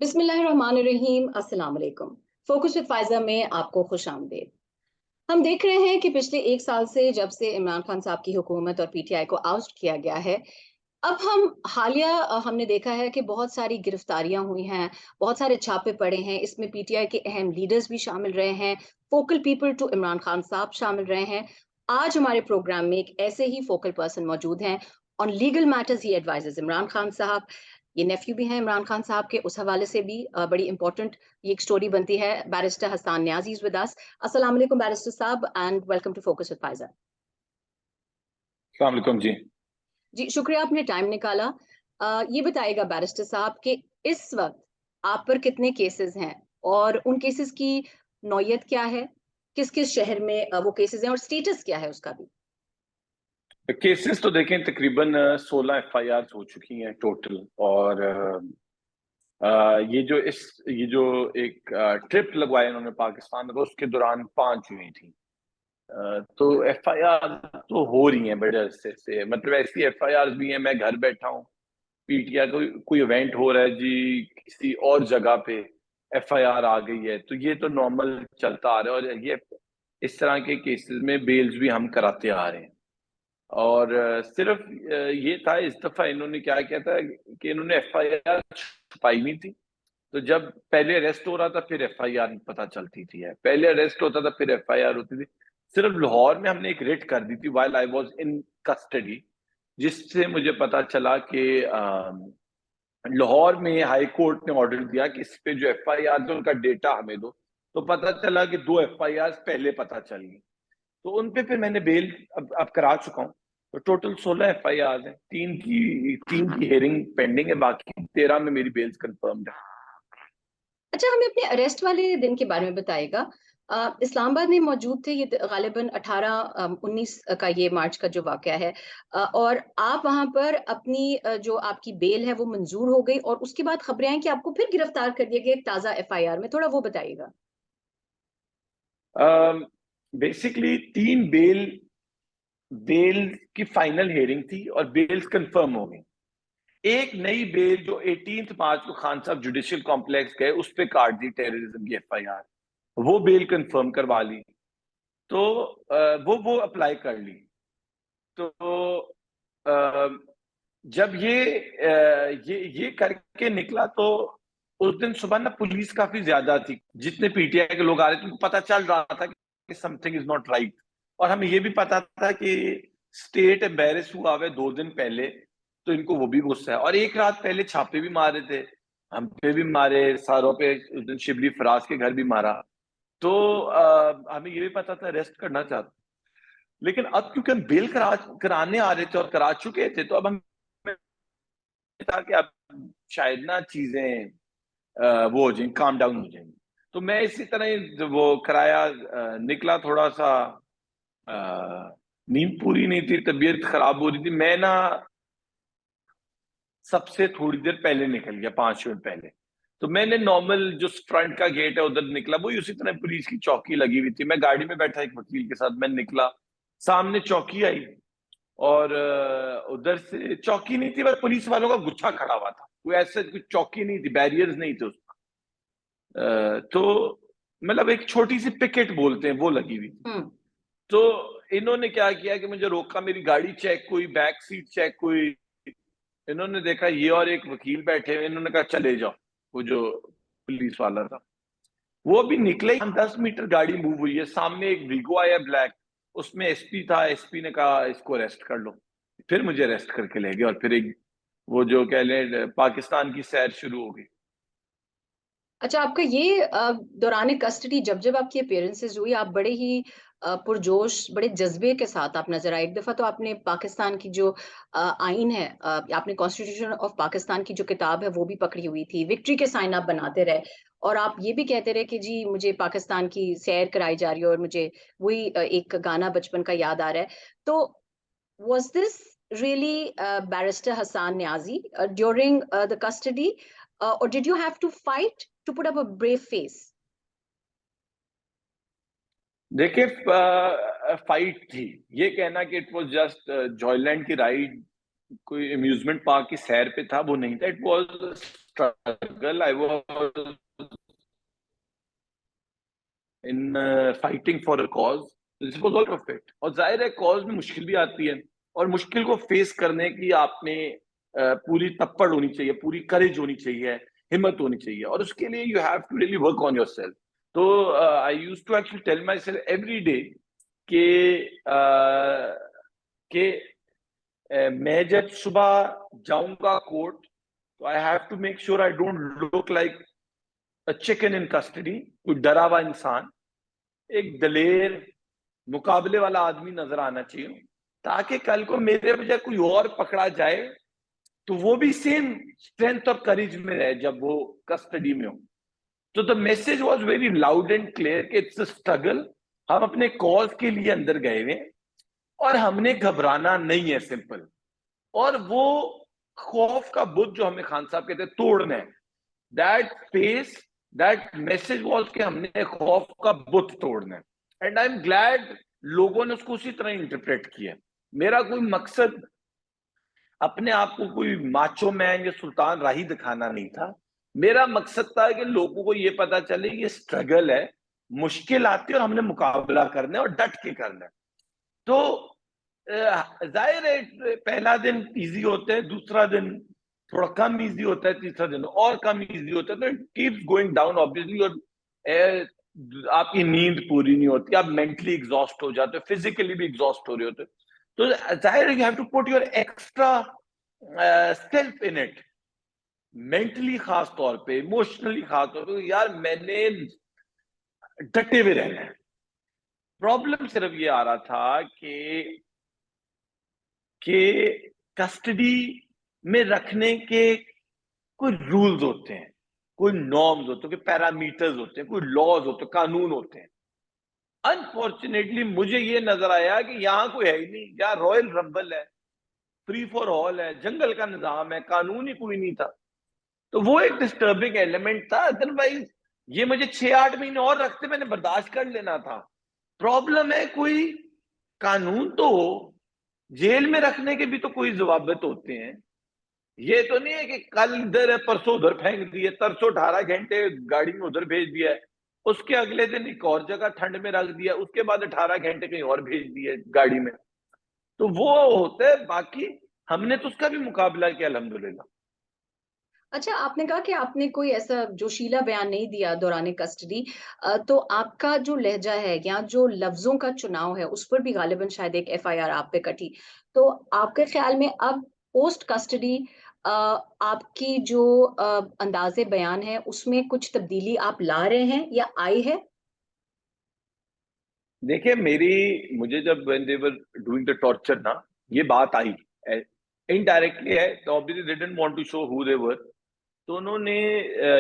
बिस्मिल्लाहिर्रहमानिर्रहीम। अस्सलाम वालेकुम। फोकस विद फायजा में आपको खुश आमदीद। हम देख रहे हैं कि पिछले एक साल से जब से इमरान खान साहब की हुकूमत और पीटीआई को आउस्ट किया गया है, अब हम हालिया हमने देखा है कि बहुत सारी गिरफ्तारियां हुई हैं, बहुत सारे छापे पड़े हैं। इसमें पीटीआई के अहम लीडर्स भी शामिल रहे हैं, focal people to Imran Khan साहब शामिल रहे हैं। आज हमारे प्रोग्राम में एक ऐसे ही फोकल पर्सन मौजूद हैं। On legal matters he advises Imran Khan साहब। ये नेफ्यू भी हैं इमरान खान साहब के, उस हवाले से भी बड़ी इंपॉर्टेंट ये एक स्टोरी बनती है। Barrister Hasan Niazi is with us. अस्सलाम वालेकुम बैरिस्टर साहब and welcome to focus with Faiza. अस्सलाम वालेकुम जी। जी, शुक्रिया आपने टाइम निकाला। ये बताइएगा बैरिस्टर साहब कि इस वक़्त आप पर कितने केसेज़ हैं और उन केसेज़ की नौइयत क्या है? किस-किस शहर में वो केसेज़ हैं और स्टेटस क्या है उसका भी? केसेस तो देखें तकरीबन 16 एफआईआर हो चुकी हैं टोटल। और ये जो एक ट्रिप लगवाया इन्होंने पाकिस्तान में, तो उसके दौरान 5 हुई थी। तो एफआईआर तो हो रही हैं बड़े अरसे से, मतलब ऐसी एफआईआर भी हैं, मैं घर बैठा हूँ, पीटीआई कोई इवेंट हो रहा है जी, किसी और जगह पे एफआईआर आ गई है, तो ये तो नॉर्मल चलता आ रहा है। और ये इस तरह के केसेस में बेल्स भी हम कराते आ रहे हैं। और सिर्फ ये था, इस दफा इन्होंने क्या किया था कि इन्होंने एफआईआर छुपाई नहीं थी। तो जब पहले अरेस्ट हो रहा था फिर एफआईआर पता चलती थी, है पहले अरेस्ट होता था फिर एफआईआर होती थी। सिर्फ लाहौर में हमने एक रेड कर दी थी while I was in custody, जिससे मुझे पता चला कि लाहौर में हाई कोर्ट ने ऑर्डर दिया कि इस पे जो एफआईआर थे उनका डेटा हमें दो। तो पता चला कि 2 एफआईआर पहले पता चल गई, तो उन पे फिर मैंने बेल अब करा चुका हूँ। तो टोटल 16 एफआईआर हैं, तीन की हियरिंग पेंडिंग है, बाकी 13 में मेरी बेल्स कंफर्म्ड है। अच्छा, हमें अपने अरेस्ट वाले दिन के बारे में बताइएगा। इस्लामाबाद में मौजूद थे ये गालिबन 18 19 का ये मार्च का जो वाक़या है। और आप वहाँ पर अपनी जो आपकी बेल है वो मंज़ूर हो गई और उसके बाद खबरें आई कि आपको फिर गिरफ्तार कर दिया गया एक ताज़ा एफआईआर में, थोड़ा वो बताइएगा? बेसिकली 3 बेल बेल की फाइनल हियरिंग थी और बेल्स कंफर्म हो गई। एक नई बेल जो 18 मार्च को खान साहब जुडिशियल कॉम्प्लेक्स गए, उस पे काट दी टेररिज्म की एफआईआर, वो बेल कंफर्म करवा ली। तो वो अप्लाई कर ली। तो जब ये करके निकला, तो उस दिन सुबह ना पुलिस काफी ज्यादा थी, जितने पीटीआई के लोग आ रहे थे उनको पता चल रहा था कि समथिंग इज नॉट राइट। और हमें ये भी पता था कि स्टेट एम्बेरस हुआ हुआ है 2 दिन पहले, तो इनको वो भी गुस्सा है। और एक रात पहले छापे भी मारे थे, हम पे भी मारे, सारों पे उस दिन शिबली फराज के घर भी मारा। तो हमें ये भी पता था अरेस्ट करना चाहते, लेकिन अब क्योंकि हम बेल कराने आ रहे थे और करा चुके थे, तो अब हम था कि अब शायद ना चीजें वो हो जाएंगी, काम डाउन हो जाएंगी। तो मैं इसी तरह ही वो कराया, निकला थोड़ा सा। अ, नींद पूरी नहीं थी, तबीयत खराब हो रही थी, मैं ना सबसे थोड़ी देर पहले निकल गया, 5 मिनट पहले। तो मैंने नॉर्मल जो फ्रंट का गेट है उधर निकला, वही उसी तरह पुलिस की चौकी लगी हुई थी, मैं गाड़ी में बैठा एक वकील के साथ, मैं निकला, सामने चौकी आई। और उधर से चौकी नहीं थी, बस पुलिस वालों का गुच्छा खड़ा हुआ था, कोई ऐसे कुछ चौकी नहीं थी, बैरियर्स नहीं थे उसमें। तो मतलब एक छोटी सी पिकेट बोलते हैं, वो लगी हुई थी। हुँ। तो इन्होंने क्या किया कि मुझे रोका, मेरी गाड़ी चेक हुई, बैक सीट चेक हुई। इन्होंने देखा ये और एक वकील बैठे हुए, इन्होंने कहा चले जाओ। वो जो पुलिस वाला था वो भी निकले, हम 10 मीटर गाड़ी मूव हुई है, सामने एक वीगो आया ब्लैक, उसमें एसपी था, एसपी ने कहा इसको अरेस्ट कर लो। फिर मुझे अरेस्ट करके ले गए और फिर एक वो जो कह लें पाकिस्तान की सैर शुरू हो गई। अच्छा, आपका ये दौरान कस्टडी जब-जब आपकी अपीयरेंसेस हुई, आप बड़े ही पुरजोश, बड़े जज़्बे के साथ आप नज़र आए। एक दफ़ा तो आपने पाकिस्तान की जो आईन है, आपने कॉन्स्टिट्यूशन ऑफ पाकिस्तान की जो किताब है, वो भी पकड़ी हुई थी। विक्ट्री के साइन आप बनाते रहे और आप ये भी कहते रहे कि जी, मुझे पाकिस्तान की सैर कराई जा रही है और मुझे वही एक गाना बचपन का याद आ रहा है। तो was this really barrister Hasan Niazi during the custody or did you have to fight to put up a brave face? देखिए, फाइट थी, ये कहना कि इट वाज जस्ट जॉयलैंड की राइड, कोई अम्यूजमेंट पार्क की सैर पे था, वो नहीं था। It was struggle. I was in fighting for a cause. This was all of it. और जाहिर है cause में मुश्किल भी आती है, और मुश्किल को फेस करने की आप में पूरी तप्पड़ होनी चाहिए, पूरी करेज होनी चाहिए, हिम्मत होनी चाहिए, और उसके लिए you have to really work on yourself. तो I used to actually tell myself every day कि मैं जब सुबह जाऊंगा कोर्ट, तो I have to make sure I don't look like a chicken in custody. कोई डरा हुआ इंसान, एक दलेर मुकाबले वाला आदमी नजर आना चाहिए, ताकि कल को मेरे बजाय कोई और पकड़ा जाए तो वो भी सेम स्ट्रेंथ और करेज में रहे जब वो कस्टडी में हो। तो the message was very loud and clear कि इट्स अ स्ट्रगल। हम अपने कॉज के लिए अंदर गए हुए और हमने घबराना नहीं है, सिंपल। और वो खौफ का बुत जो हमें खान साहब कहते हैं तोड़ना है, that face, that message was कि हमने खौफ का बुत तोड़ना है। एंड आई एम ग्लैड लोगों ने उसको उसी तरह इंटरप्रेट किया। मेरा कोई मकसद अपने आप को कोई माचो मैन या सुल्तान राही दिखाना नहीं था। मेरा मकसद था कि लोगों को ये पता चले ये स्ट्रगल है, मुश्किल आती है और हमने मुकाबला करना है और डट के करना है। तो जाहिर है पहला दिन इजी होता है, दूसरा दिन थोड़ा कम इजी होता है, तीसरा दिन और कम इजी होता है, तो it keeps going down obviously. और आपकी नींद पूरी नहीं होती, आप मेंटली एग्जॉस्ट हो जाते हो, फिजिकली भी एग्जॉस्ट हो रहे होते हो। तो जाहिर है you have to put your extra self in it, mentally खास तौर पे, इमोशनली खास तौर पे, यार मैंने डटे हुए रहना है। प्रॉब्लम सिर्फ ये आ रहा था कि कस्टडी में रखने के कोई रूल्स होते हैं, कोई नॉर्म्स होते हैं, कोई पैरामीटर्स होते हैं, कोई लॉज होते हैं, कानून होते हैं। अनफॉर्चुनेटली मुझे ये नजर आया कि यहाँ कोई है ही नहीं, यहाँ रॉयल रंबल है, फ्री फॉर ऑल है, जंगल का निजाम है, कानून ही कोई नहीं था। तो वो एक डिस्टर्बिंग एलिमेंट था। अदरवाइज ये मुझे 6-8 महीने और रखते मैंने बर्दाश्त कर लेना था। प्रॉब्लम है कोई कानून तो हो, जेल में रखने के भी तो कोई जवाबत होते हैं। ये तो नहीं है कि कल इधर है परसों उधर फेंक दिए, तरसों 18 घंटे गाड़ी में उधर भेज दिया है, उसके अगले दिन एक और जगह ठंड में रख दिया, उसके बाद 18 घंटे कहीं और भेज दिए गाड़ी में। तो वो होता है, बाकी हमने तो उसका भी मुकाबला किया अल्हम्दुलिल्लाह। अच्छा, आपने कहा कि आपने कोई ऐसा जोशीला बयान नहीं दिया दौरान कस्टडी। तो आपका जो लहजा है या जो लफ्ज़ों का चुनाव है, उस पर भी गालिबन शायद एक एफआईआर आप पे कटी। तो आपके ख़्याल में अब पोस्ट कस्टडी आपकी जो अंदाज़े बयान है, उसमें कुछ तब्दीली आप ला रहे हैं या आई है? देखिए मुझे जब when they were doing the torture ना, ये बात आई इनडायरेक्टली है, तो obviously they didn't want to show who they were. तो उन्होंने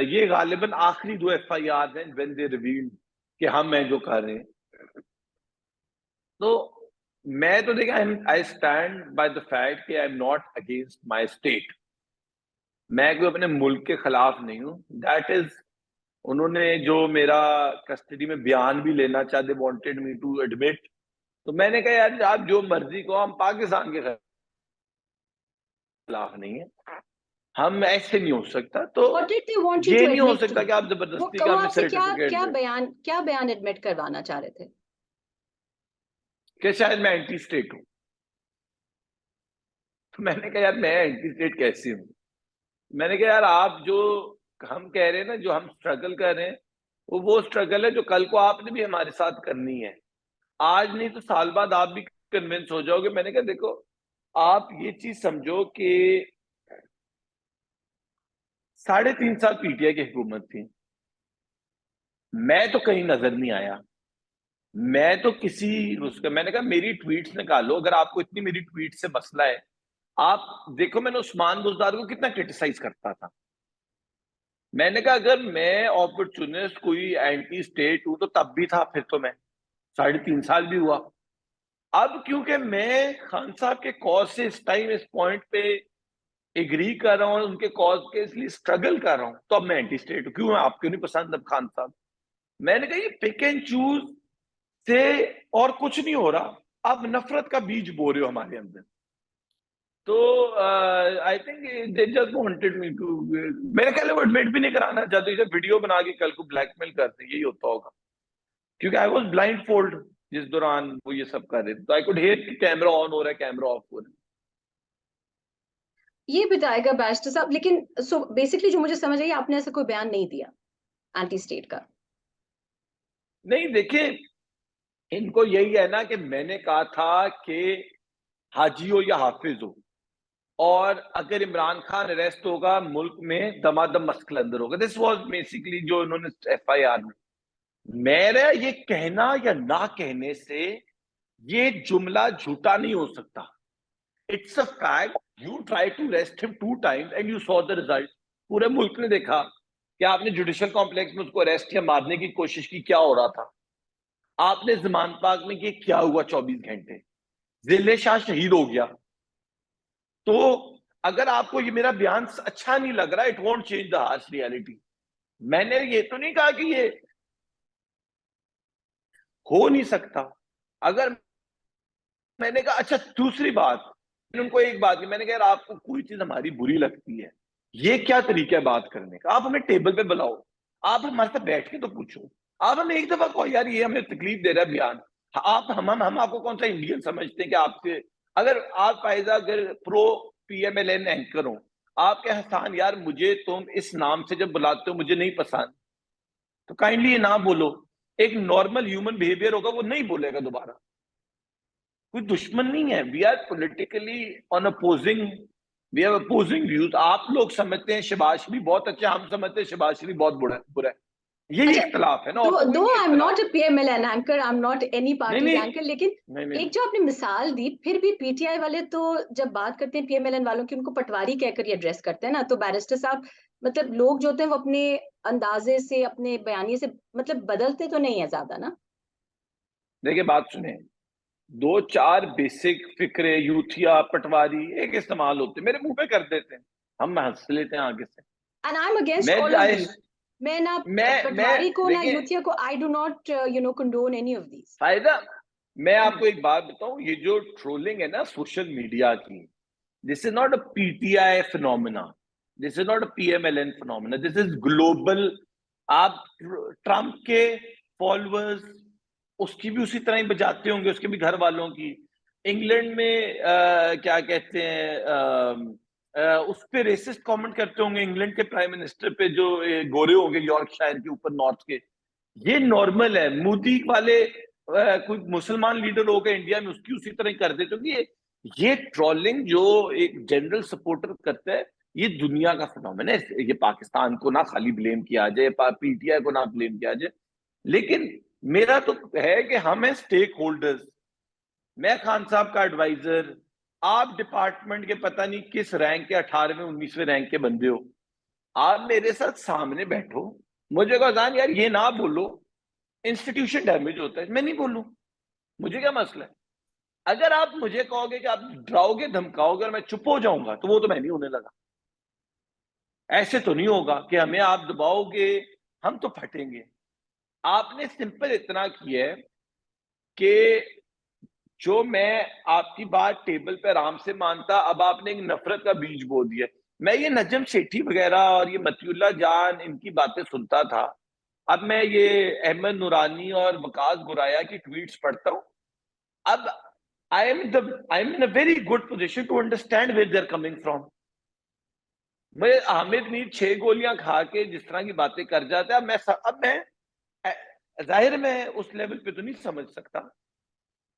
ये गालिबन आखिरी 2 एफआईआर हैं व्हेन दे रिवील्ड कि हम हैं जो कर रहे हैं। तो मैं तो देखिए I stand by the fact कि I am not against my state. मैं कोई अपने मुल्क के खिलाफ नहीं हूं, दैट इज। उन्होंने जो मेरा कस्टडी में बयान भी लेना चाहते, वांटेड मी टू एडमिट, तो मैंने कहा यार आप जो मर्जी को, हम पाकिस्तान के खिलाफ नहीं है, हम ऐसे नहीं हो सकता। तो what did they want you ये टू नहीं हो एडमिट टू? सकता कि आप वो जबरदस्ती का वो हमें आपसे क्या सर्टिफिकेट क्या दें बयान एडमिट करवाना चाह रहे थे? कि शायद मैं एंटी स्टेट हूं। तो मैंने कहा यार मैं एंटी स्टेट कैसे हूं? मैंने कहा यार आप जो हम कह रहे हैं ना, जो हम स्ट्रगल कर रहे हैं, वो स्ट्रगल है जो कल को आपने भी हमारे साथ करनी है। आज नहीं तो साल बाद आप भी कन्विंस हो जाओगे। मैंने कहा देखो, आप ये चीज समझो कि 3.5 साल पीटीआई की हुकूमत थी, मैं तो कहीं नजर नहीं आया। मैं तो किसी उसका, मैंने कहा मेरी ट्वीट्स निकालो, अगर आपको इतनी मेरी ट्वीट से मसला है। आप देखो मैंने उस्मान बुजदार को कितना क्रिटिसाइज करता था। मैंने कहा अगर मैं अपॉर्चुनिस्ट कोई एंटी स्टेट हूं तो तब भी था, फिर तो मैं 3.5 साल भी हुआ। अब क्योंकि मैं खान साहब के कॉज से इस टाइम इस पॉइंट पे एग्री कर रहा हूँ, उनके कॉज के इसलिए स्ट्रगल कर रहा हूँ, तो अब मैं एंटी स्टेट हूँ। क्यों? आपको नहीं पसंद अब खान साहब? मैंने कहा ये पिक एंड चूज से और कुछ नहीं हो रहा, अब नफरत का बीज बो रहे हो हमारे अंदर। तो I think they just wanted me to, मेरे ख्याल है वो एडमिट भी नहीं कराना चाहते, जब वीडियो बना के कल को ब्लैकमेल करते, यही होता होगा। क्योंकि आई वाज ब्लाइंड फोल्ड जिस दौरान वो ये सब कर रहे थे, तो आई कुड हियर कि कैमरा ऑन हो रहा है, कैमरा ऑफ हो रहा है। ये बताएगा बैरिस्टर साहब, लेकिन सो बेसिकली जो मुझे समझ आई, आपने ऐसा कोई बयान नहीं दिया एंटी स्टेट का? नहीं देखिए, इनको यही है ना कि मैंने कहा था कि हाजी हो या हाफिज हो, और अगर इमरान खान अरेस्ट होगा मुल्क में दमादम मस्कल अंदर होगा। दिस वाज बेसिकली जो इन्होंने एफआईआर में, मेरा ये कहना या ना कहने से ये जुमला झूठा नहीं हो सकता। It's a fact, you try to arrest him 2 times and you saw the result. पूरे मुल्क ने देखा कि आपने जुडिशियल कॉम्प्लेक्स में उसको अरेस्ट या मारने की कोशिश की, क्या हो रहा था। आपने जमान पाक में, कि क्या हुआ 24 घंटे, जिले शाह शहीद हो गया। तो अगर आपको ये मेरा बयान अच्छा नहीं लग रहा, it won't change the harsh reality. मैंने ये तो नहीं कहा कि ये हो नहीं सकता। अगर मैंने कहा, अच्छा दूसरी बात, मैंने उनको एक बात की, मैंने कहा यार आपको कोई चीज हमारी बुरी लगती है, ये क्या तरीका है बात करने का, आप हमें टेबल पे बुलाओ, आप हमारे साथ बैठ के तो पूछो। आप हमें एक दफा कहो यार ये हमें तकलीफ दे रहा है बयान। आप हम आपको कौन सा इंडियन समझते हैं कि आपसे, अगर आप फायदा अगर प्रो पीएमएलएन एंकर हो, आपके हसान यार मुझे तुम इस नाम से जब बुलाते हो मुझे नहीं पसंद, तो काइंडली ये ना बोलो। एक नॉर्मल ह्यूमन बिहेवियर होगा, वो नहीं बोलेगा दोबारा। कोई दुश्मन नहीं है, we are politically on opposing, we are opposing views. आप लोग समझते हैं शहबाज शरीफ बहुत अच्छा, हम समझते हैं शहबाज शरीफ बहुत बुरा है। यही अच्छा, इख्तलाफ है ना, और दो कोई दो नहीं आई एम नॉट इख्तलाफ। A PMLN anchor, I am not any नहीं पार्टीज नहीं एंकर, लेकिन नहीं नहीं एक जो आपने मिसाल दी, फिर भी पीटीआई वाले तो जब बात करते हैं पीएमएलएन वालों की, उनको पटवारी कहकर ये एड्रेस करते हैं ना, तो बैरिस्टर साहब, मतलब लोग जो होते हैं वो अपने अंदाजे से, अपने बयानी से मतलब बदलते तो नहीं है ज्यादा ना? देखिए बात सुने, 2-4 बेसिक फिक्रे, यूथिया, पटवारी एक इस्तेमाल होते, मेरे मुंह पे कर देते हैं, हम हंस लेते हैं आगे से। एंड आई एम अगेंस्ट मैं ऑल ऑफ आए दीज। मैं ना मैं पटवारी को ना देखिए यूथिया को, I do not condone any of these. फायदा, मैं आपको एक बात बताऊं, ये जो ट्रोलिंग है ना सोशल मीडिया की, this is not a PTI phenomena, this is not a PMLN phenomena, this is global. आप ट्रंप के फॉलोअर्स उसकी भी उसी तरह ही बजाते होंगे, उसके भी घर वालों की। इंग्लैंड में क्या कहते हैं, उस पे रेसिस्ट कमेंट करते होंगे इंग्लैंड के प्राइम मिनिस्टर पे, जो गोरे होंगे यॉर्कशायर के ऊपर नॉर्थ के। ये नॉर्मल है। मोदी वाले कोई मुसलमान लीडर होगा इंडिया में, उसकी उसी तरह कर देते, क्योंकि ये ट्रोलिंग जो एक जनरल सपोर्टर करता है, ये दुनिया का फिनोमेना है। ये पाकिस्तान को ना खाली ब्लेम किया जाए, पीटीआई को ना ब्लेम किया जाए, लेकिन मेरा तो है कि हम हैं स्टेक होल्डर्स। मैं खान साहब का एडवाइजर, आप डिपार्टमेंट के पता नहीं किस रैंक के, 18वें 19वें रैंक के बंदे हो, आप मेरे साथ सामने बैठो, मुझे कहो जान यार ये ना बोलो, इंस्टीट्यूशन डैमेज होता है, मैं नहीं बोलूं, मुझे क्या मसला है। अगर आप मुझे कहोगे कि आप डराओगे धमकाओगे और मैं चुप हो जाऊंगा, तो वो तो मैं नहीं होने लगा। ऐसे तो नहीं होगा कि हमें आप दबाओगे हम तो फटेंगे। आपने सिंपल इतना किया है कि जो मैं आपकी बात टेबल पे आराम से मानता, अब आपने एक नफरत का बीज बो दिया। मैं ये नजम सेठी वगैरह और ये मतियुल्लाह जान इनकी बातें सुनता था, अब मैं ये अहमद नूरानी और वकास बुराया की ट्वीट्स पढ़ता हूं। अब I am in a very good position to understand where they are coming from. मैं हामिद मीर 6 गोलियां खा के जिस तरह की बातें कर जाता है, अब मैं जाहिर में उस लेवल पे तो नहीं समझ सकता,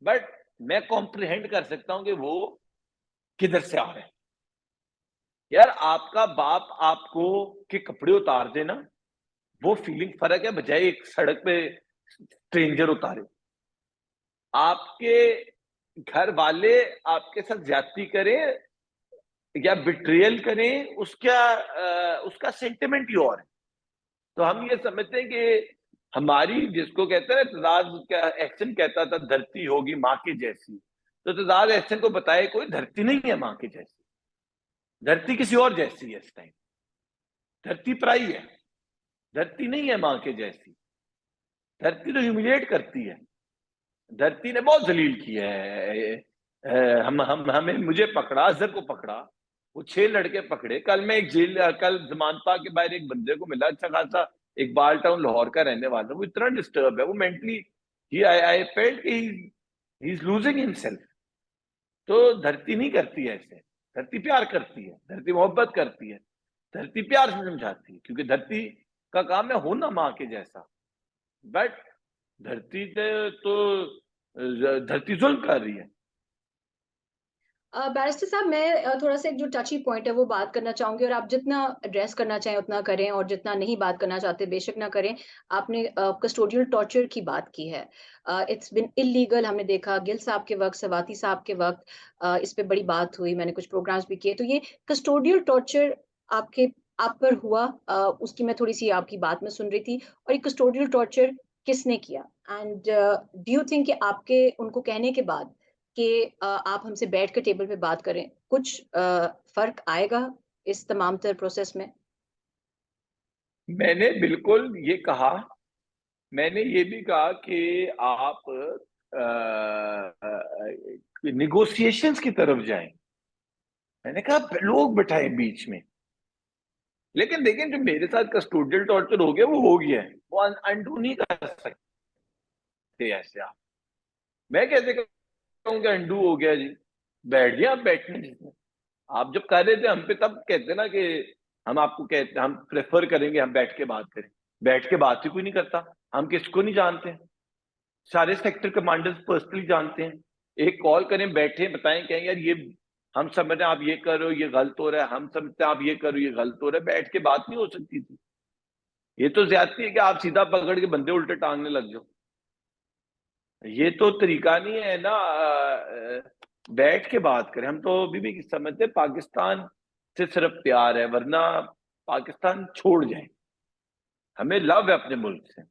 बट मैं कॉम्प्रिहेंड कर सकता हूं कि वो किधर से आ रहे हैं। यार आपका बाप आपको के कपड़े उतार देना, वो फीलिंग फर्क है, बजाय एक सड़क पे स्ट्रेंजर उतारे। आपके घर वाले आपके साथ ज्यादती करें या बिट्रियल करें, उसका सेंटिमेंट ही और है। तो हम ये समझते हैं कि हमारी, जिसको कहते हैं तजाद, क्या एक्शन कहता था धरती होगी माँ के जैसी, तो तजाद एक्शन को बताए कोई धरती नहीं है माँ के जैसी, धरती किसी और जैसी है। इस टाइम धरती पराई है, धरती नहीं है माँ के जैसी। धरती तो ह्यूमिलेट करती है, धरती ने बहुत जलील किया है हमें मुझे पकड़ा, अजहर को पकड़ा, वो 6 लड़के पकड़े। कल मैं कल जमानत के बाहर एक बंदे को मिला, अच्छा खासा, इकबाल टाउन लाहौर का रहने वाला, वो इतना डिस्टर्ब है, वो mentally, he I felt he is losing himself. तो धरती नहीं करती है ऐसे, धरती प्यार करती है, धरती मोहब्बत करती है, धरती प्यार से समझाती है, क्योंकि धरती का काम है होना माँ के जैसा। बट धरती तो धरती जुल्म कर रही है। बैरिस्टर साहब, मैं थोड़ा सा एक जो टची पॉइंट है वो बात करना चाहूंगी, और आप जितना एड्रेस करना चाहें उतना करें, और जितना नहीं बात करना चाहते बेशक ना करें। आपने कस्टोडियल टॉर्चर की बात की है। इट्स बिन इलीगल, हमने देखा गिल साहब के वक्त, सवाती साहब के वक्त इस पे बड़ी बात हुई, मैंने कुछ प्रोग्राम्स भी किए। तो ये कस्टोडियल टॉर्चर आपके आप पर हुआ, उसकी मैं थोड़ी सी आपकी बात में सुन रही थी, और ये कस्टोडियल टॉर्चर किसने किया, एंड डू यू थिंक कि आपके उनको कहने के बाद कि आप हमसे बैठ कर टेबल पे बात करें, कुछ फ़र्क आएगा इस तमाम तर प्रोसेस में? मैंने बिल्कुल ये कहा, मैंने ये भी कहा कि आप निगोशिएशंस की तरफ जाएं। मैंने कहा लोग बिठाए बीच में। लेकिन देखिए, जो मेरे साथ कस्टोडियल टॉर्चर हो गया वो हो गया है, वो अनडू नहीं कर सकते ऐसे आप। मैं कैसे कहूँ कि अंडू हो गया जी? बैठ गया आप बैठने जिसमें। आप जब कह रहे थे हम पे, तब कहते ना कि हम आपको कहते, हम प्रेफर करेंगे हम बैठ के बात करें। बैठ के बात ही कोई नहीं करता। हम किसको नहीं जानते? सारे सेक्टर कमांडर्स पर्सनली जानते हैं। एक कॉल करें, बैठे, बताएं, कहें यार ये हम समझ रहे हैं आप ये कर रहे हो, ये गलत हो रहा है, हम समझते हैं आप ये करो, ये गलत हो रहा है। बैठ के बात नहीं हो सकती थी? ये तो ज्यादती है कि आप सीधा पकड़ के बंदे उल्टे टांगने लग जाओ। ये तो तरीका नहीं है ना। बैठ के बात करें। हम तो अभी भी समझते पाकिस्तान से सिर्फ प्यार है, वरना पाकिस्तान छोड़ जाए। हमें लव है अपने मुल्क से,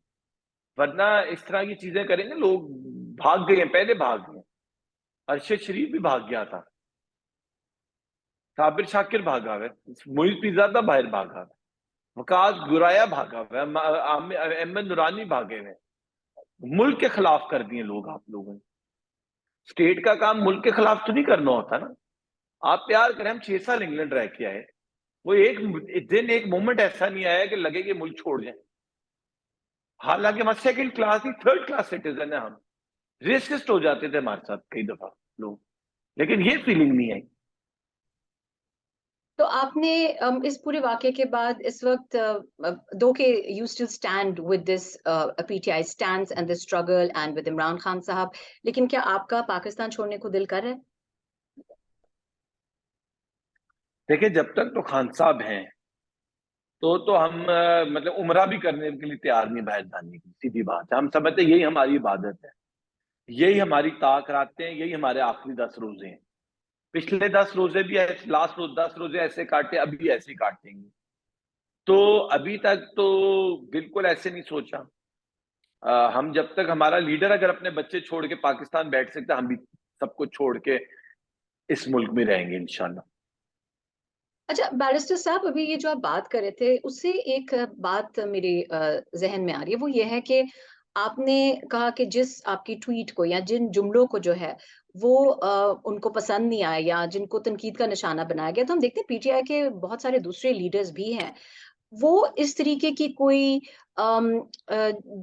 वरना इस तरह की चीजें करेंगे लोग। भाग गए हैं, पहले भाग गए। अरशद शरीफ भी भाग गया था, साबिर शाकिर भागा हुआ है, मोइज पिजादा बाहर भागा हुआ है, वकास गुराया भागा हुआ है, अहमद नूरानी भागे हुए हैं। मुल्क के खिलाफ कर दिए लोग आप लोगों ने। स्टेट का काम मुल्क के खिलाफ तो नहीं करना होता ना। आप प्यार करें, हम 6 साल इंग्लैंड रह के आए, वो एक दिन एक मोमेंट ऐसा नहीं आया कि लगे कि मुल्क छोड़ जाए। हालांकि हम सेकंड क्लास ही, थर्ड क्लास सिटीजन है हम। रेसिस्ट हो जाते थे हमारे साथ कई दफा लोग, लेकिन ये फीलिंग नहीं आई। तो आपने इस पूरे वाक़ये के बाद इस वक़्त दो के you still stand with this PTI stands and the struggle and with Imran Khan साहब, लेकिन क्या आपका पाकिस्तान छोड़ने को दिल कर रहा है? देखिए, जब तक तो खान साहब हैं तो हम मतलब उम्रा भी करने के लिए तैयार नहीं बाहर जाने की। सीधी बात है, हम समझते हैं यही हमारी इबादत है, यही हमारी ताक रातें हैं, यही हमारे आखिरी 10 रोजे हैं। पिछले 10 रोजे भी ऐसे, लास्ट रोज 10 रोजे ऐसे काटे, अभी ऐसे ही काटेंगे। तो अभी तक तो बिल्कुल ऐसे नहीं सोचा। हम जब तक, हमारा लीडर अगर अपने बच्चे छोड़ के पाकिस्तान बैठ सकता, हम भी सब कुछ छोड़ के इस मुल्क में रहेंगे इंशाल्लाह। अच्छा बैरिस्टर साहब, अभी ये जो आप बात कर रहे थे उससे एक बात मेरे जहन में आ रही है, वो ये है कि आपने कहा कि जिस आपकी ट्वीट को या जिन जुमलों को जो है वो उनको पसंद नहीं आया या जिनको तनकीद का निशाना बनाया गया, तो हम देखते हैं पीटीआई के बहुत सारे दूसरे लीडर्स भी हैं, वो इस तरीके की कोई अम,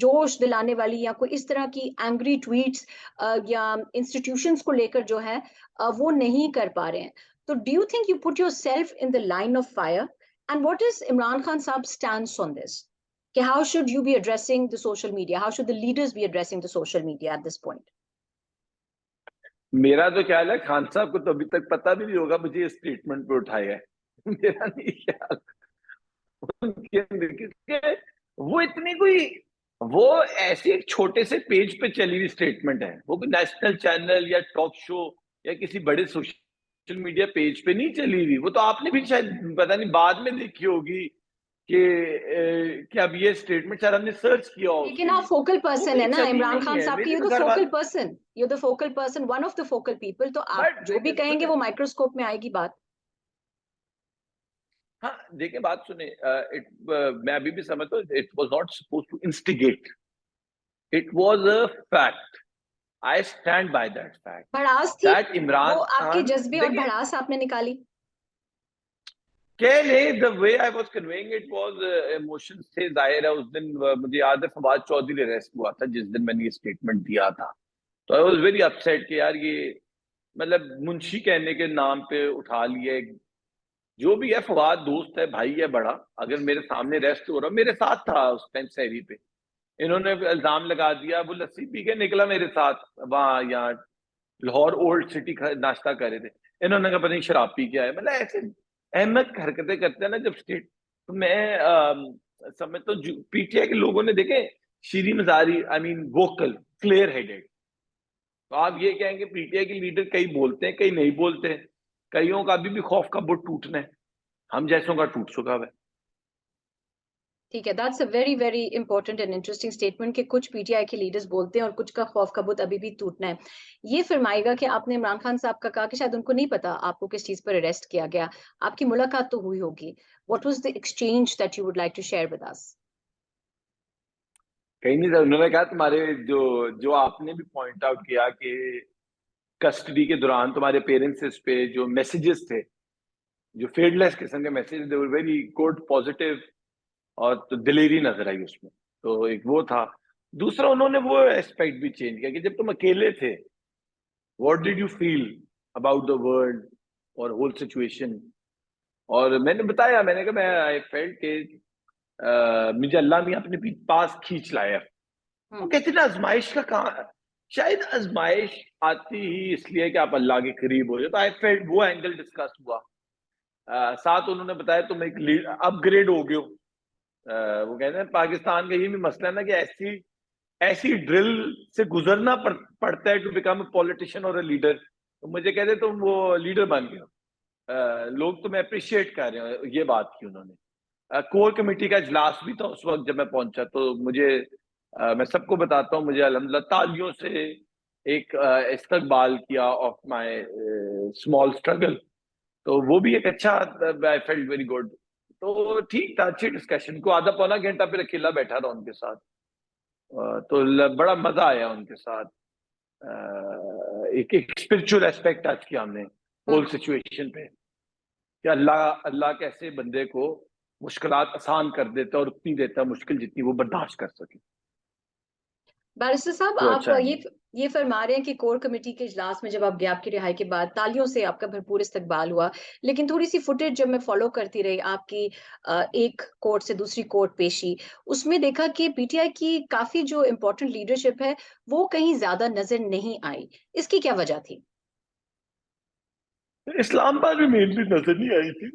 जोश दिलाने वाली या कोई इस तरह की एंग्री ट्वीट्स या इंस्टीट्यूशंस को लेकर जो है वो नहीं कर पा रहे हैं। तो do you think you put yourself in the line of fire, and what is Imran Khan साहब स्टैंड्स ऑन दिस, कि how should you be addressing the social media, how should the leaders be addressing the social media at this point? मेरा तो ख्याल है खान साहब को तो अभी तक पता भी नहीं होगा मुझे इस स्टेटमेंट पे उठाया है। मेरा नहीं ख्याल उनके अंदर, क्योंकि वो इतनी कोई, वो ऐसे एक छोटे से पेज पे चली हुई स्टेटमेंट है। वो कोई नेशनल चैनल या टॉक शो या किसी बड़े सोशल मीडिया पेज पे नहीं चली हुई। वो तो आपने भी शायद पता नहीं बाद में देखी होगी कि अब ये स्टेटमेंट, शायद हमने सर्च किया हो लेकिन उसके आप लिए। फोकल वो पर्सन कहीं है ना चली इमरान नहीं खान है। साहब की, मेरे यू तो द घर फोकल वाले, person, you the focal person, one of the focal people, तो आप बट जो भी लेकिन कहेंगे सुने, वो माइक्रोस्कोप में आएगी बात। हाँ देखिए बात सुने, मैं अभी भी समझता हूँ it was not suppose to instigate, it was a fact. I stand by that fact भड़ास थी, दैट इमरान वो आपके खान, जज्बे और देखिए भड़ास आपने निकाली। क्या नहीं, the way I was conveying it was emotions थे, जाहिर है। उस दिन मुझे याद है फवाद चौधरी अरेस्ट हुआ था जिस दिन मैंने ये स्टेटमेंट दिया था, तो आई वाज वेरी अपसेट कि यार ये मतलब मुंशी कहने के नाम पे उठा लिए। जो भी है, फवाद दोस्त है, भाई है बड़ा, अगर मेरे सामने अरेस्ट हो रहा, मेरे साथ था उस टाइम सहरी पे, इन्होंने इल्जाम लगा दिया, वो लस्सी पी के निकला मेरे साथ वहां, यहाँ लाहौर ओल्ड सिटी नाश्ता कर रहे थे, इन्होंने कहा पता नहीं शराब पी के आए। मतलब ऐसे अहमद हरकतें करते हैं ना जब स्टेट, तो मैं समझता हूँ पीटीआई के लोगों ने देखे, Shireen Mazari, I mean vocal, clear headed. तो आप ये कहेंगे पीटीआई के लीडर कई बोलते हैं कई नहीं बोलते हैं, कईयों का अभी भी खौफ का बुत टूटना है, हम जैसों का टूट चुका है। ठीक है, that's a very very important and interesting statement कि कुछ पीटीआई के लीडर्स बोलते हैं और कुछ का खौफ का बुत अभी भी टूटना है। ये फरमाएगा कि आपने इमरान खान साहब का कहा कि शायद उनको नहीं पता आपको किस चीज पर अरेस्ट किया गया। आपकी मुलाकात तो हुई होगी। What was the exchange that you would like to share with us? कहीं नहीं था, उन्होंने कहा तुम्हारे जो जो आपने भी पॉइंट आउट किया कि कस्टडी के दौरान तुम्हारे पेरेंट्स पे जो मैसेजेस थे, जो फेडलेस किस्म के message, they were very good, positive, और तो दिलेरी नजर आई उसमें। तो एक वो था। दूसरा, उन्होंने वो एस्पेक्ट भी चेंज किया कि जब तुम अकेले थे, what did you feel about the world और होल सिचुएशन। और मैंने बताया, मैंने कहा मैं आई फेल्ट के मुझे अल्लाह ने अपने पास खींच लाया। वो हम्म। कहते ना आजमाइश का कहाँ है, शायद आजमाइश आती ही इसलिए कि आप अल्लाह के करीब हो जाए। तो आई फेल्ट वो एंगल डिस्कस हुआ। साथ उन्होंने बताया तुम एक अपग्रेड हो गए हो। वो कहते हैं पाकिस्तान का ये भी मसला है ना कि ऐसी ऐसी ड्रिल से गुजरना पड़ता है टू बिकम अ पॉलिटिशियन और अ लीडर। तो मुझे कहते तुम वो लीडर बन गए हो, लोग तुम्हें अप्रिशिएट कर रहे हो, ये बात की उन्होंने। कोर कमेटी का इजलास भी था उस वक्त जब मैं पहुंचा, तो मुझे मैं सबको बताता हूँ, मुझे अल्हम्दुलिल्लाह तालियों से एक इस्तकबाल किया ऑफ माय स्मॉल स्ट्रगल। तो वो भी एक अच्छा, आई फेल्ट वेरी गुड। तो ठीक था, अच्छी डिस्कशन को आधा पौना घंटा फिर अकेला बैठा था उनके साथ। तो बड़ा मजा आया उनके साथ। एक एक स्पिरिचुअल एस्पेक्ट टच किया हमने होल हम्म। सिचुएशन पे, कि अल्लाह अल्लाह कैसे बंदे को मुश्किलात आसान कर देता है और उतनी देता है मुश्किल जितनी वो बर्दाश्त कर सके। बैरिस्टर साहब, तो आप अच्छा है। ये फरमा रहे हैं कि कोर कमेटी के इजलास में जब आप गए, आपकी रिहाई के बाद तालियों से आपका भरपूर इस्तकबाल हुआ, लेकिन थोड़ी सी फुटेज जब मैं फॉलो करती रही आपकी एक कोर्ट से दूसरी कोर्ट पेशी, उसमें देखा कि पीटीआई की काफी जो इम्पोर्टेंट लीडरशिप है वो कहीं ज्यादा नजर नहीं आई। इसकी क्या वजह थी? इस्लामाबाद में मेनली नजर नहीं आई थी,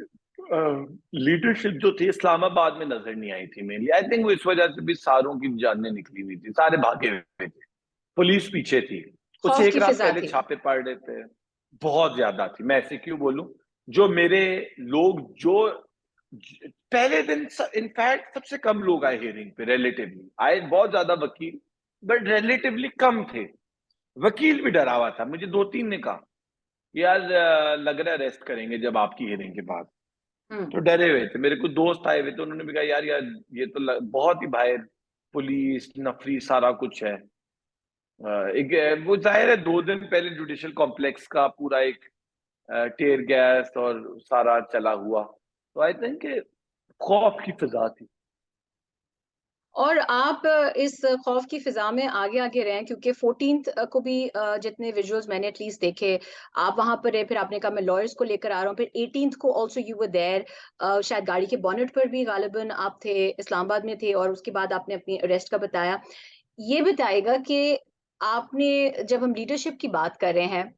लीडरशिप जो थी इस्लामाबाद में नजर नहीं आई थी मेनली। आई थिंक वो इस वजह से भी सारों की जानें निकली हुई थी, सारे भागे हुए थे, पुलिस पीछे थी। कुछ खौफ एक की रात फिजा पहले थी। छापे पड़ रहे थे, बहुत ज्यादा थी। मैं ऐसे क्यों बोलूं, जो मेरे लोग जो पहले दिन, इनफैक्ट सबसे कम लोग आए हियरिंग पे, रिलेटिवली आए बहुत ज्यादा वकील, बट रिलेटिवली कम थे। वकील भी डरा हुआ था, मुझे दो तीन ने कहा कि यार लग रहा है अरेस्ट करेंगे जब आपकी हियरिंग के बाद। हम्म। तो डरे हुए थे। मेरे कुछ दोस्त आए हुए थे, उन्होंने भी कहा यार यार ये तो बहुत ही बाहर, पुलिस नफरी सारा कुछ है। एक वो जाहिर है 2 दिन पहले जुडिशल कॉम्प्लेक्स का पूरा एक टेयर गैस और सारा चला हुआ, तो आई थिंक खौफ की फिजा थी। और आप इस खौफ की फिजा में आगे आगे रहे, क्योंकि 14th को भी जितने विजुअल्स मैंने एटलीस्ट देखे, आप वहां पर रहे, फिर आपने कहा मैं लॉयर्स को लेकर आ रहा हूँ, फिर 18th को ऑल्सो यू वर देयर, शायद गाड़ी के बॉनेट पर भी गालिबन आप थे, इस्लामाबाद में थे, और उसके बाद आपने अपनी अरेस्ट का बताया। ये बताएगा कि आपने, जब हम लीडरशिप की बात कर रहे हैं,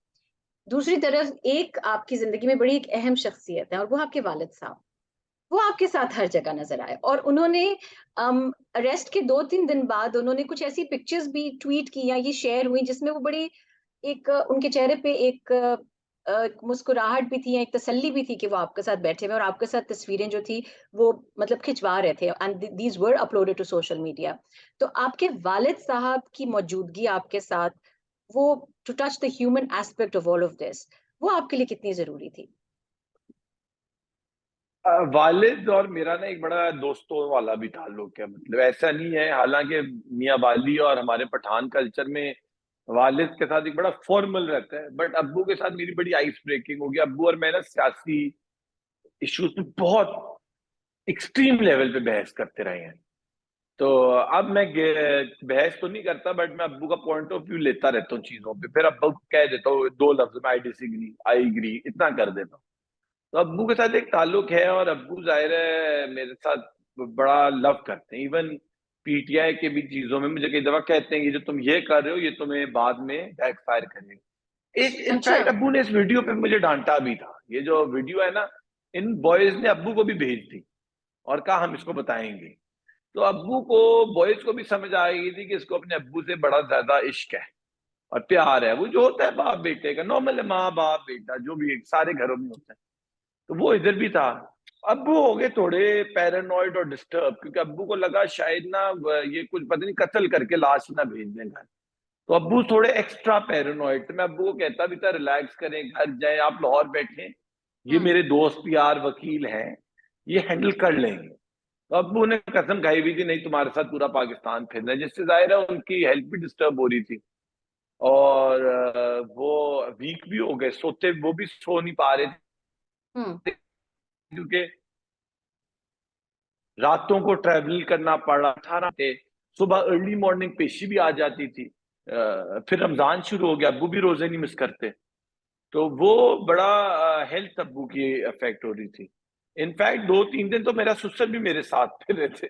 दूसरी तरफ एक आपकी जिंदगी में बड़ी एक अहम शख्सियत है और वो आपके वालिद साहब। वो आपके साथ हर जगह नज़र आए और उन्होंने अरेस्ट के 2-3 दिन बाद उन्होंने कुछ ऐसी पिक्चर्स भी ट्वीट की या ये शेयर हुई जिसमें वो बड़ी एक उनके चेहरे पे एक मुस्कुराहट भी थी या एक तसल्ली भी थी कि वो आपके साथ बैठे हुए और आपके साथ तस्वीरें जो थी वो मतलब खिंचवा रहे थे, and these were uploaded to social media. तो आपके वालिद साहब की मौजूदगी आपके साथ, वो to touch the human aspect of all of this, वो आपके लिए कितनी ज़रूरी थी? वालिद और मेरा ना एक बड़ा दोस्तों वाला भी ताल्लुक है, मतलब ऐसा नहीं है, हालांकि मियाँ वाली और हमारे पठान कल्चर में वालिद के साथ एक बड़ा फॉर्मल रहता है, बट अब्बू के साथ मेरी बड़ी आइस ब्रेकिंग हो गई। अब्बू और मैं ना सियासी इश्यूज पे बहुत एक्सट्रीम लेवल पे बहस करते रहे हैं। तो अब मैं बहस तो नहीं करता, बट मैं अब्बू का पॉइंट ऑफ व्यू लेता रहता हूँ चीजों पे, फिर अब्बू को कह देता हूँ दो लफ्ज में, आई डिसएग्री, आई एग्री, इतना कर देता हूँ। तो अब्बू के साथ एक ताल्लुक है, और अब्बू जाहिर है मेरे साथ बड़ा लव करते हैं। इवन पीटीआई के भी चीजों में मुझे कई दफा कहते हैं कि जो तुम ये कर रहे हो ये तुम्हें बाद में बैकफायर करेगा। एक अच्छा। इनफैक्ट अब्बू ने इस वीडियो पे मुझे डांटा भी था। ये जो वीडियो है ना, इन बॉयज ने अब्बू को भी भेज दी और कहा हम इसको बताएंगे। तो अब्बू को, बॉयज को भी समझ आ गई थी कि इसको अपने अब्बू से बड़ा ज्यादा इश्क है और प्यार है, वो जो होता है बाप बेटे का, नॉर्मल है, माँ बाप बेटा जो भी है, सारे घरों में होता है। तो वो इधर भी था। अब्बू हो गए थोड़े पैरानॉइड और डिस्टर्ब, क्योंकि अब्बू को लगा शायद ना ये कुछ पता नहीं कत्ल करके लाश ना भेज दें घर। तो अब्बू थोड़े एक्स्ट्रा पैरानॉइड थे। मैं अब्बू को कहता भी था रिलैक्स करें, घर जाए, आप लाहौर बैठे, ये हम्म। मेरे दोस्त यार वकील हैं, ये हैंडल कर लेंगे। तो अब्बू ने कसम खाई हुई थी नहीं तुम्हारे साथ पूरा पाकिस्तान फिरना है, जिससे जाहिर है उनकी हेल्थ भी डिस्टर्ब हो रही थी। और वो वीक भी हो गए, सोते वो भी सो नहीं पा रहे हम्म। थे, क्योंकि रातों को ट्रैवल करना पड़ा, 18 थे, सुबह अर्ली मॉर्निंग पेशी भी आ जाती थी। फिर रमजान शुरू हो गया, अब्बू भी रोजे नहीं मिस करते। तो वो बड़ा हेल्थ अब्बू की अफेक्ट हो रही थी। इनफैक्ट 2-3 दिन तो मेरा ससुर भी मेरे साथ फिर रहे थे,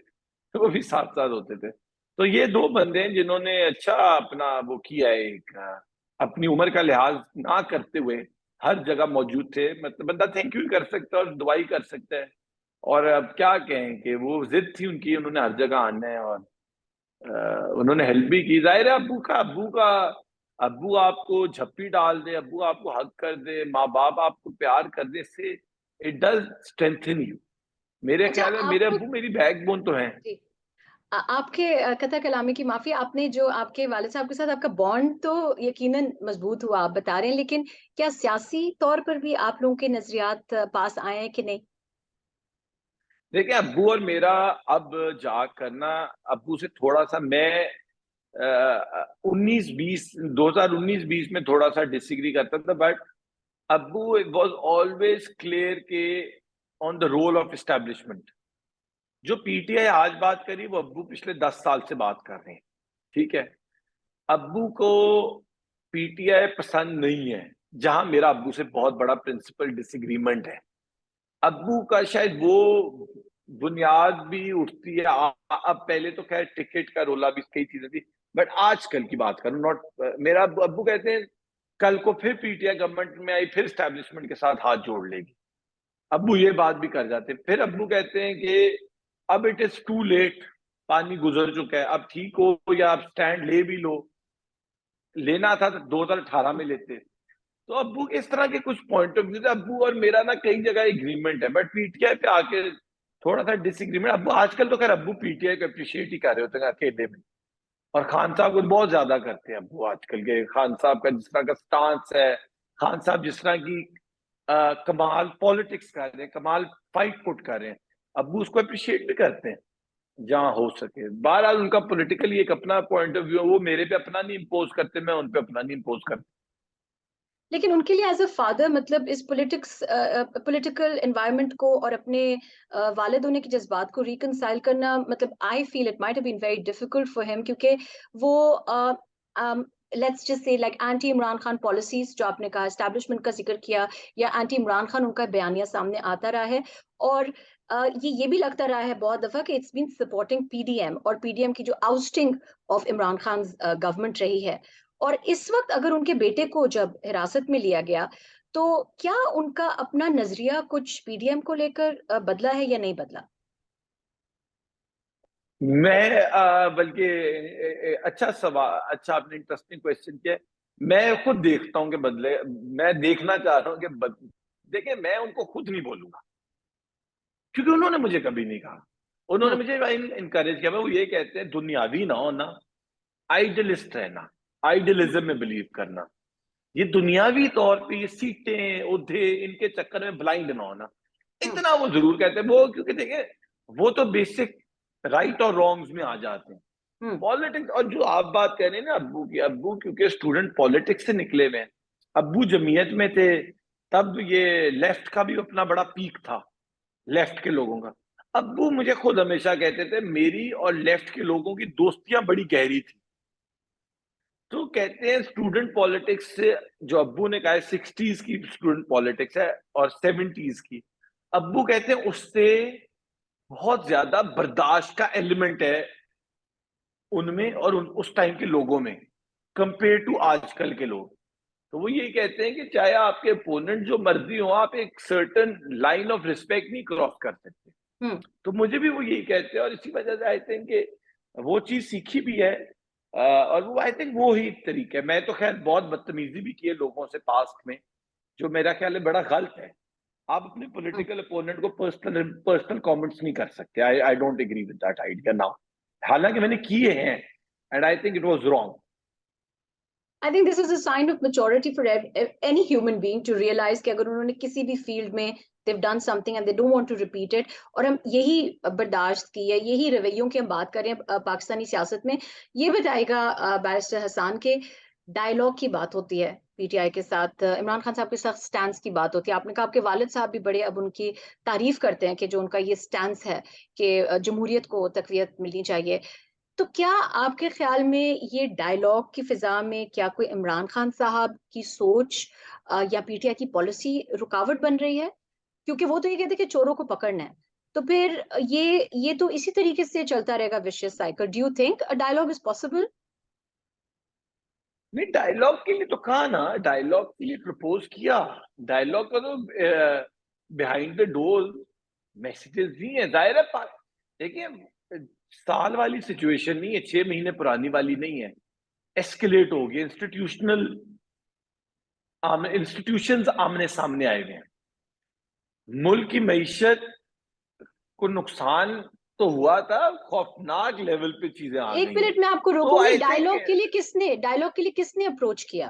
वो भी साथ साथ होते थे। तो ये दो बंदे हैं जिन्होंने अच्छा अपना वो किया है, एक अपनी उम्र का लिहाज ना करते हुए हर जगह मौजूद थे। मतलब बंदा थैंक यू कर सकता है और दुआई कर सकता है। और अब क्या कहें कि वो जिद थी उनकी, उन्होंने हर जगह आना है, और उन्होंने हेल्प भी की। जाहिर है अब्बू आपको झप्पी डाल दे, अब्बू आपको हक कर दे, माँ बाप आपको प्यार कर दे, इससे इट डज स्ट्रेंथन यू। मेरे अच्छा, ख्याल में मेरे आपको अब्बू मेरी बैकबोन तो हैं। जी, आपके कथा कलामी की माफी, आपने जो आपके वालिद साहब के साथ आपका बॉन्ड तो यकीनन मजबूत हुआ, आप बता रहे हैं, लेकिन क्या सियासी तौर पर भी आप लोगों के नजरियात पास आए हैं कि नहीं? देखिए अब्बू और मेरा अब जा करना, अब्बू से थोड़ा सा मैं 19-20 2019-20 में थोड़ा सा डिसएग्री करता था, बट अब्बू वाज ऑलवेज क्लियर के on the role of establishment. जो पीटीआई आज बात करी वो अब्बू पिछले 10 साल से बात कर रहे हैं। ठीक है, अब्बू को पीटीआई पसंद नहीं है, जहां मेरा अब्बू से बहुत बड़ा प्रिंसिपल डिसएग्रीमेंट है। अब्बू का शायद वो बुनियाद भी उठती है अब, पहले तो खैर टिकट का रोला भी कई चीजें थी, बट आजकल की बात करूं, नॉट मेरा अब्बू कहते हैं कल को फिर पीटीआई गवर्नमेंट में आई, फिर स्टैब्लिशमेंट के साथ हाथ जोड़ लेगी। अब्बू ये बात भी कर जाते हैं। फिर अब्बू कहते हैं कि अब इट इज टू लेट, पानी गुजर चुका है, अब ठीक हो या आप स्टैंड ले भी लो, लेना था तो 2018 में लेते। तो अब्बू के इस तरह के कुछ पॉइंट ऑफ व्यू थे। अब्बू और मेरा ना कई जगह एग्रीमेंट है, बट पीटीआई पे आके थोड़ा सा डिसएग्रीमेंट। अब्बू आजकल तो खैर अब्बू पीटीआई को अप्रिशिएट ही कर रहे होते हैं अकेले में, और खान साहब को बहुत ज्यादा करते हैं अब्बू आजकल के। खान साहब का जिस तरह का स्टांस है, खान साहब जिस तरह की कमाल पॉलिटिक्स कर रहे हैं, कमाल फाइट पुट कर रहे हैं, अब्बू उसको अप्रिशिएट भी करते हैं जहां हो सके। बहरहाल उनका पॉलिटिकली एक अपना पॉइंट ऑफ व्यू है, वो मेरे पे अपना नहीं इम्पोज करते, मैं उन पे अपना नहीं इम्पोज करता। लेकिन उनके लिए एज अ फादर, मतलब इस पॉलिटिकल एनवायरनमेंट को और अपने वालिद होने के जज्बात को रिकंसाइल करना, मतलब I feel it might have been very difficult for him, क्योंकि वो let's just say like anti Imran Khan policies जो आपने कहा, एस्टैब्लिशमेंट का जिक्र किया, या एंटी इमरान खान उनका बयानिया सामने आता रहा है। और ये भी लगता रहा है बहुत दफा कि इट्स बीन सपोर्टिंग पीडीएम, और पीडीएम की जो ousting of Imran Khan government रही है। और इस वक्त अगर उनके बेटे को जब हिरासत में लिया गया, तो क्या उनका अपना नजरिया कुछ पीडीएम को लेकर बदला है या नहीं बदला? मैं बल्कि अच्छा सवाल, अच्छा आपने इंटरेस्टिंग क्वेश्चन किया है। मैं खुद देखता हूं कि बदले, मैं देखना चाह रहा हूं कि देखिए मैं उनको खुद नहीं बोलूंगा, क्योंकि उन्होंने मुझे कभी नहीं कहा। उन्होंने हम्म। मुझे इनकरेज किया। वो ये कहते हैं दुनियावी ना होना, आइडियलिस्ट रहना, आइडियलिज्म में बिलीव करना, ये दुनियावी तौर पे ये सीटें ओहदे इनके चक्कर में ब्लाइंड ना होना, हम्म। इतना वो जरूर कहते हैं। वो क्योंकि देखिए वो तो बेसिक राइट और रॉन्ग्स में आ जाते हैं। पॉलिटिक्स, और जो आप बात कह रहे हैं ना अब्बू की, अब्बू क्योंकि स्टूडेंट पॉलिटिक्स से निकले हुए हैं, अब्बू जमीयत में थे, तब ये लेफ्ट का भी अपना बड़ा पीक था, लेफ्ट के लोगों का। अब्बू मुझे खुद हमेशा कहते थे मेरी और लेफ्ट के लोगों की दोस्तियां बड़ी गहरी थी। तो कहते हैं स्टूडेंट पॉलिटिक्स से, जो अब्बू ने कहा है 60s की स्टूडेंट पॉलिटिक्स है और 70s की, अब्बू कहते हैं उससे बहुत ज्यादा बर्दाश्त का एलिमेंट है उनमें और उस टाइम के लोगों में कंपेयर टू आजकल के लोग। तो वो यही कहते हैं कि चाहे आपके अपोनेंट जो मर्जी हो, आप एक सर्टेन लाइन ऑफ रिस्पेक्ट नहीं क्रॉस कर सकते। तो मुझे भी वो यही कहते हैं, और इसी वजह से आई थिंक कि वो चीज सीखी भी है। और वो आई थिंक वो ही तरीका है। मैं तो खैर बहुत बदतमीजी भी की है लोगों से पास्ट में, जो मेरा ख्याल है बड़ा गलत है। आप अपने पॉलिटिकल अपोनेंट को पर्सनल कमेंट्स नहीं कर सकते। I don't agree with that idea now, हालांकि मैंने किए हैं, and I think it was wrong. I think this is a sign of maturity for any human being to realize कि अगर उन्होंने किसी भी फील्ड में they've done something and they don't want to repeat it, और हम यही बर्दाश्त की है, यही रवैयों की हम बात करें पाकिस्तानी सियासत में। ये बताएगा बैरिस्टर हसन के डायलॉग की बात होती है पीटीआई के साथ, इमरान खान साहब के साथ स्टैंड की बात होती है। आपने कहा आपके वालिद साहब भी बड़े अब उनकी तारीफ करते हैं कि जो उनका ये स्टैंड है कि जमहूरियत को तकवीत मिलनी चाहिए। तो क्या आपके ख्याल में ये डायलॉग की फिजा में क्या कोई इमरान खान साहब की सोच या पीटीआई की पॉलिसी रुकावट बन रही है? क्योंकि वो तो ये कहते हैं कि चोरों को पकड़ना है, तो फिर ये तो इसी तरीके से चलता रहेगा vicious cycle. Do you think a dialogue is possible? नहीं, डायलॉग के लिए तो कहा ना, डायलॉग के लिए प्रपोज किया, डायलॉग का तो बिहाइंड द डोर मैसेजेस भी है, जाहिर है। देखिए, साल वाली सिचुएशन नहीं है, 6 महीने पुरानी वाली नहीं है। एस्केलेट हो गया, इंस्टीट्यूशंस आमने सामने आए हुए हैं। मुल्क की मईशत को नुकसान तो हुआ था, खौफनाक लेवल पे चीजें आ एक गई हैं। मिनट में आपको तो रोकूंगी। आई थिंक डायलॉग के लिए किसने अप्रोच किया?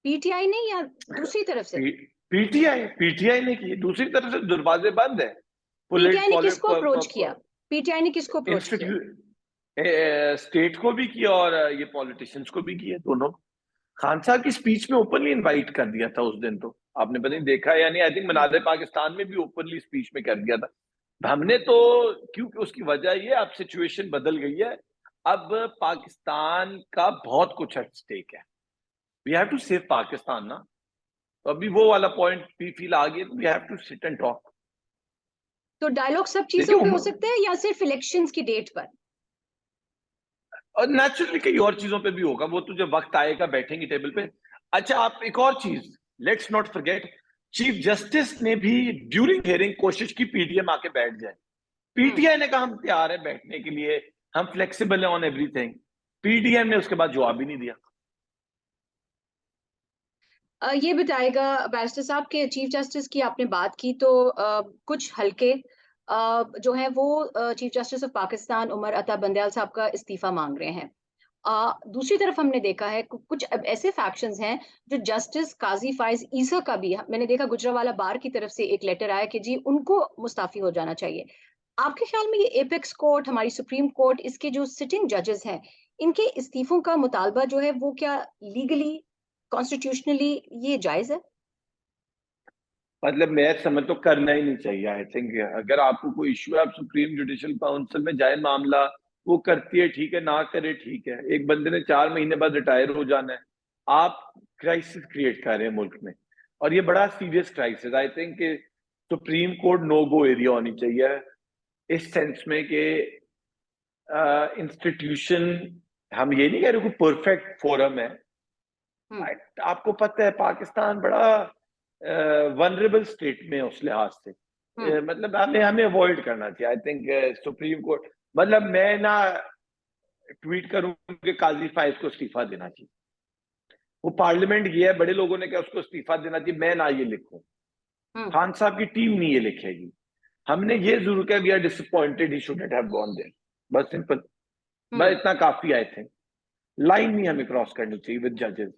पीटीआई ने या दूसरी तरफ से? पीटीआई ने की, दूसरी तरफ से दरवाजे बंद है। पीटीआई ने किसको अप्रोच किया? पीटीआई ने किसको अप्रोच किया? इंस्टीट्यूट स्टेट को भी किया और ये पॉलिटिशियंस को भी किया, दोनों। खान साहब की स्पीच में ओपनली इनवाइट कर दिया था उस दिन, तो आपने पता नहीं देखा या नहीं, आई थिंक मनारे पाकिस्तान में भी ओपनली स्पीच में कर दिया था। हमने तो, क्योंकि उसकी वजह ये, अब सिचुएशन बदल गई है, अब पाकिस्तान का बहुत कुछ एट स्टेक है। We have to save Pakistan ना, तो अभी वो वाला पॉइंट भी फील आ गया, we have to sit and talk. तो डायलॉग सब देखिए, चीजों पे हो सकते हैं या सिर्फ इलेक्शंस की डेट पर? और नेचुरली कई और चीजों पे भी होगा, वो तो जब वक्त आएगा बैठेंगे टेबल पे। अच्छा, आप एक और चीज, let's not forget, chief justice ने भी ड्यूरिंग हियरिंग कोशिश की पीटीएम आके बैठ जाए। पीटीआई ने कहा हम तैयार है बैठने के लिए, हम फ्लेक्सिबल है ऑन एवरीथिंग। पीटीएम ने उसके बाद जवाब ही नहीं दिया। ये बताएगा बैरिस्टर साहब के चीफ जस्टिस की आपने बात की, तो कुछ हल्के जो हैं वो chief justice of Pakistan Umar Ata Bandial साहब का इस्तीफा मांग रहे हैं। दूसरी तरफ हमने देखा है कुछ अब ऐसे फैक्शंस हैं जो जस्टिस काजी फाइज ईसा का भी, मैंने देखा गुजरावाला बार की तरफ से एक लेटर आया कि जी उनको मुस्ताफी हो जाना चाहिए। आपके ख्याल में ये एपेक्स कोर्ट, हमारी सुप्रीम कोर्ट, इसके जो सिटिंग जजेस हैं, इनके इस्तीफों का मुतालबा जो है वो क्या लीगली, कॉन्स्टिट्यूशनली ये जायज है? मतलब मैं समझ तो करना ही नहीं चाहिए। आई थिंक अगर आपको कोई इश्यू है, आप सुप्रीम जुडिशल काउंसिल में जाए, मामला वो करती है, ठीक है, ना करे ठीक है। एक बंदे ने 4 महीने बाद रिटायर हो जाना है, आप क्राइसिस क्रिएट कर रहे हैं मुल्क में, और ये बड़ा serious crisis. I think supreme court no go area होनी चाहिए, इस सेंस में कि इंस्टीट्यूशन, हम ये नहीं कह रहे कोई परफेक्ट फोरम है। आपको पता है पाकिस्तान बड़ा वनरेबल स्टेट में उस लिहाज से, मतलब हमें हमें अवॉइड करना चाहिए। आई थिंक सुप्रीम कोर्ट, मतलब मैं ना ट्वीट करूं कि काजी फाइज को इस्तीफा देना चाहिए, वो पार्लियामेंट गया है, बड़े लोगों ने कहा उसको इस्तीफा देना चाहिए, मैं ना ये लिखूं, खान साहब की टीम नहीं ये लिखेगी। हमने ये जरूर कहा we are disappointed he shouldn't have gone there, बस सिंपल, बस इतना काफी। आई थिंक लाइन नहीं हमें क्रॉस करनी चाहिए विद जजेस।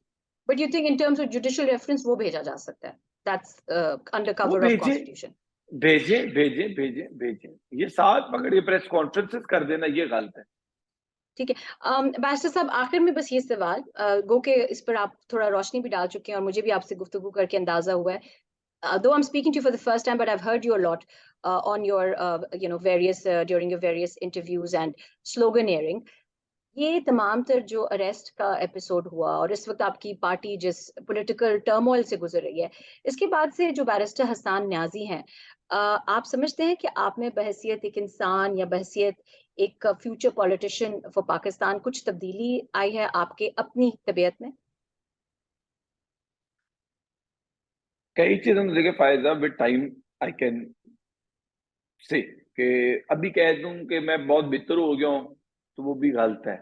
But you think in terms of judicial reference वो भेजा जा सकता है? दैट्स अंडर वो कवर ऑफ कॉन्स्टिट्यूशन। भेजे भेजे भेजे भेजे, ये साथ पकड़ के प्रेस कॉन्फ्रेंसेस कर देना ये गलत है। ठीक है। बैरिस्टर साहब, आखिर में बस ये सवाल, गो के इस पर आप थोड़ा रोशनी भी डाल चुके हैं और मुझे भी आपसे गुफ्तगू करके अंदाजा हुआ है, though I'm speaking to you for the first time, but I've heard you a lot on your, various during your various interviews and sloganeering. ये तमाम तर जो अरेस्ट का एपिसोड हुआ और इस वक्त आपकी पार्टी जिस पॉलिटिकल टर्मोइल से गुजर रही है, इसके बाद से जो बैरिस्टर हसन न्याजी हैं, आप समझते हैं कि आप में बहैसियत एक इंसान या बहैसियत एक फ्यूचर पॉलिटिशियन फॉर पाकिस्तान कुछ तब्दीली आई है आपके अपनी तबीयत में? कई चीजों को देखिए फायदा with time I can say कि अभी कह दूं कि मैं बहुत बेहतर हो गया हूं तो वो भी गलत है।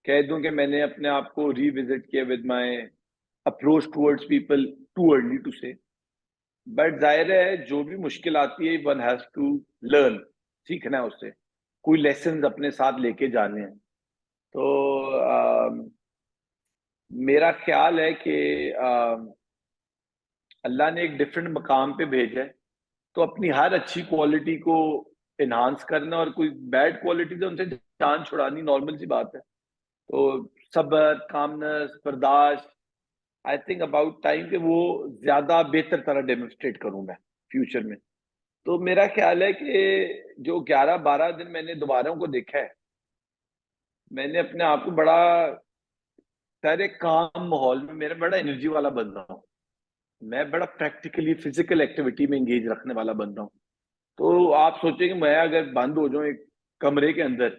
कह दूं कि मैंने अपने आप को रिविजिट किया with my approach towards people, too early to say. But जाहिर है जो भी मुश्किल आती है वन हैज टू लर्न, सीखना है उससे, कोई लेसन अपने साथ लेके जाने हैं। तो मेरा ख्याल है कि अल्लाह ने एक डिफरेंट मकाम पे भेजा है, तो अपनी हर अच्छी क्वालिटी को इन्हांस करना, और कोई बैड क्वालिटी तो उनसे जान छुड़ानी नॉर्मल सी बात है। तो सब्र, कामनेस, बर्दाश्त, आई थिंक अबाउट टाइम कि वो ज्यादा बेहतर तरह डेमोन्स्ट्रेट करूं मैं फ्यूचर में। तो मेरा ख्याल है कि जो 11-12 दिन मैंने दोबारा को देखा है, मैंने अपने आप को बड़ा सारे काम माहौल में मेरा बड़ा एनर्जी वाला बन रहा हूँ। मैं बड़ा प्रैक्टिकली फिजिकल एक्टिविटी में एंगेज रखने वाला बन रहा हूँ। तो आप सोचें कि मैं अगर बंद हो जाऊं एक कमरे के अंदर,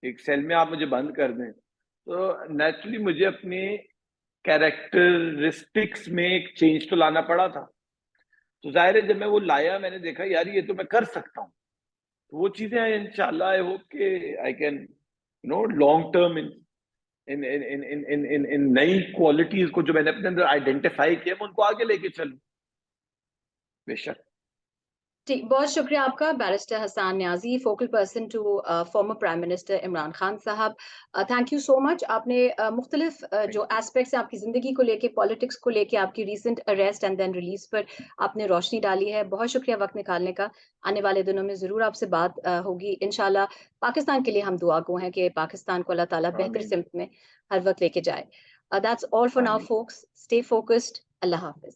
एक सेल में आप मुझे बंद कर दें, तो नेचुरली मुझे अपनी कैरेक्टरिस्टिक्स में एक चेंज तो लाना पड़ा था। तो जाहिर है जब मैं वो लाया, मैंने देखा यार ये तो मैं कर सकता हूँ। तो वो चीजें इंशाल्लाह आई होप कि I can long term in in in in in in in in नई क्वालिटीज को जो मैंने अपने अंदर आइडेंटिफाई किया, मैं उनको आगे लेके चलूं बेशक। जी, बहुत शुक्रिया आपका barrister Hasan Niazi, focal person to former prime minister Imran Khan साहब। Thank you so much. आपने मुख्तलिफ थैंक जो यू। एस्पेक्ट्स हैं आपकी ज़िंदगी को लेके, पॉलिटिक्स को लेके, आपकी recent arrest and then release पर आपने रोशनी डाली है। बहुत शुक्रिया वक्त निकालने का। आने वाले दिनों में ज़रूर आपसे बात होगी इंशाल्लाह। पाकिस्तान के लिए हम दुआ गो हैं कि पाकिस्तान को अल्लाह ताला बेहतर आमीन। सिमत में हर वक्त लेके जाए। दैट्स ऑल फॉर नाउ आमीन। Folks, stay focused. अल्लाह हाफिज।